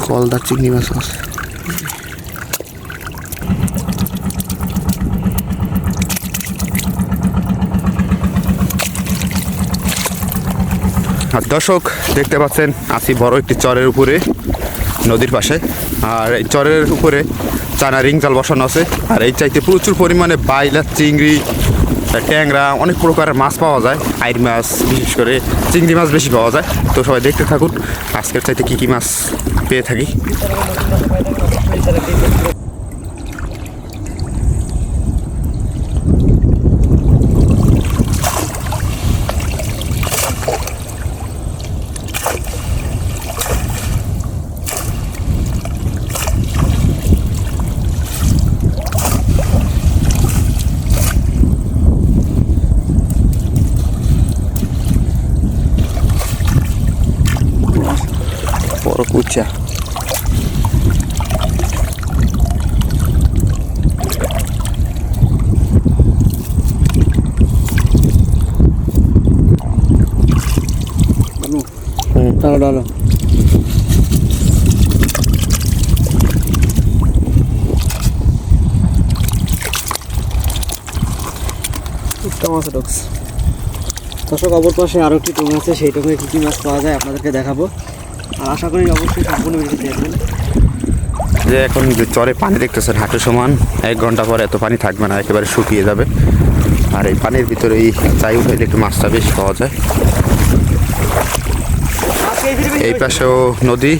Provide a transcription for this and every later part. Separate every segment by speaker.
Speaker 1: গলদা চিংড়ি মাছ আছে। আর দর্শক দেখতে পাচ্ছেন আছি বড় একটি চরের উপরে, নদীর পাশে। আর এই চরের উপরে চায়না রিং জাল বসানো আছে। আর এই চাইতে প্রচুর পরিমাণে বাইলা, চিংড়ি, ট্যাংরা, অনেক প্রকারের মাছ পাওয়া যায়। আইর মাছ, বিশেষ করে চিংড়ি মাছ বেশি পাওয়া যায়। তো সবাই দেখতে থাকুন আজকের চাইতে কী কী মাছ পেয়ে থাকি। বড় কুচা,
Speaker 2: ডালো ডালো মাছ ঢুকছে। দর্শক অপর পাশে আরও একটি টুং আছে, সেই টুঙে কী কী মাছ পাওয়া যায় আপনাদেরকে দেখাবো। আর আশা করি অবশ্যই সম্পূর্ণ ভিডিও দেখবেন।
Speaker 1: যে এখন যে চরে পানি দেখতেছেন হাঁটু সমান, 1 ঘন্টা পরে এত পানি থাকবে না, একেবারে শুকিয়ে যাবে। আর এই পানির ভিতরে এই চাই উঠাইলে একটু মাছটা বেশি পাওয়া যায়। এই পাশেও নদী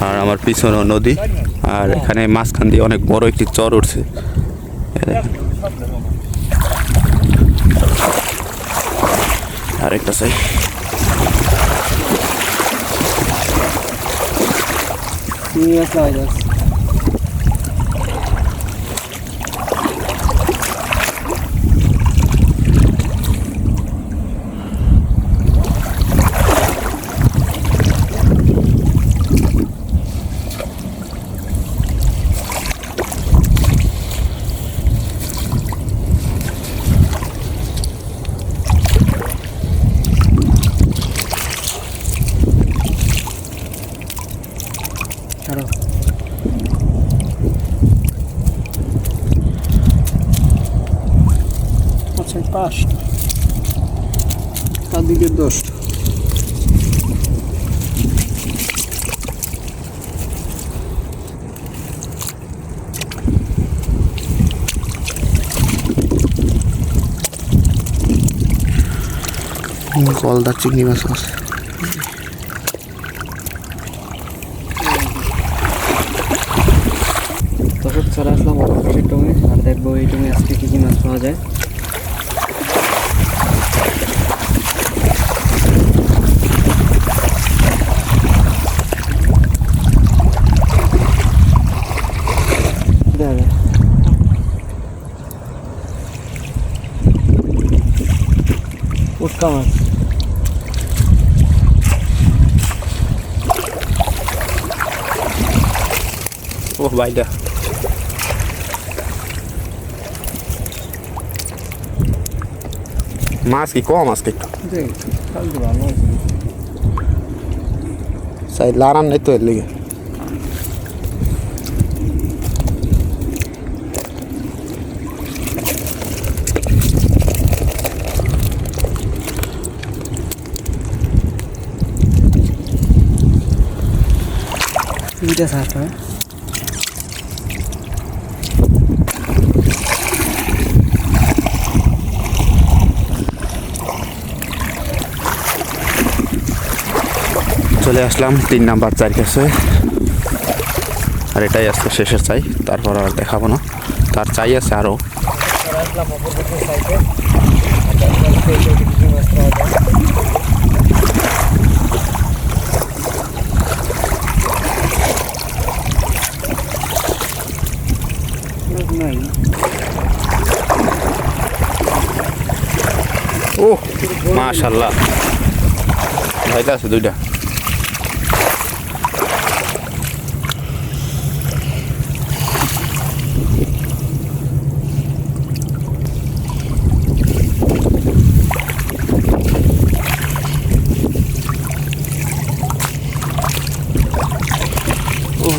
Speaker 1: আর আমার পিছনেও নদী। আর এখানে মাঝখান দিয়ে অনেক বড় একটি চর উঠছে। আরেকটা চাই,
Speaker 2: পাঁচটা, তার দিকে 10টা।
Speaker 1: গলদা চিংড়ি মাছ আছে।
Speaker 2: দর্শক চলে আসলাম অপর পাশের টুঙে। আর দেখবো এই টুঙে আজকে কী কী মাছ পাওয়া যায়। উটকা মাছ,
Speaker 1: ও বাইটা মাছ কি কম আজকে একটু সাই লারান নাই তো এর লিগে।
Speaker 2: দুইটা সাপ,
Speaker 1: চলে আসলাম 3 নাম্বার চার কাছে। আর এটাই আজকে শেষের চাই, তারপর আর দেখাবো না। তার চাই আছে আরও। ও মাশাআল্লাহ, ভাইটা আছে 2টা।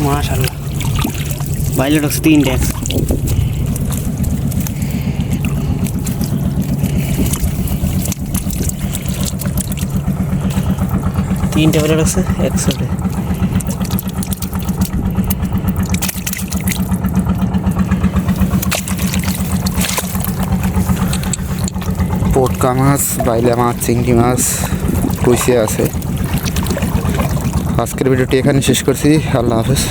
Speaker 2: মাশাআল্লাহ বাইলে ঢুকছে 3 ট্যাক্স। তিনটে বাইলে ঢুকছে একসাথে।
Speaker 1: পটকা মাছ, বাইলা মাছ, চিংড়ি মাছ, কুইসে আছে। আজকের ভিডিওটি এখানে শেষ করছি। আল্লাহ হাফেজ।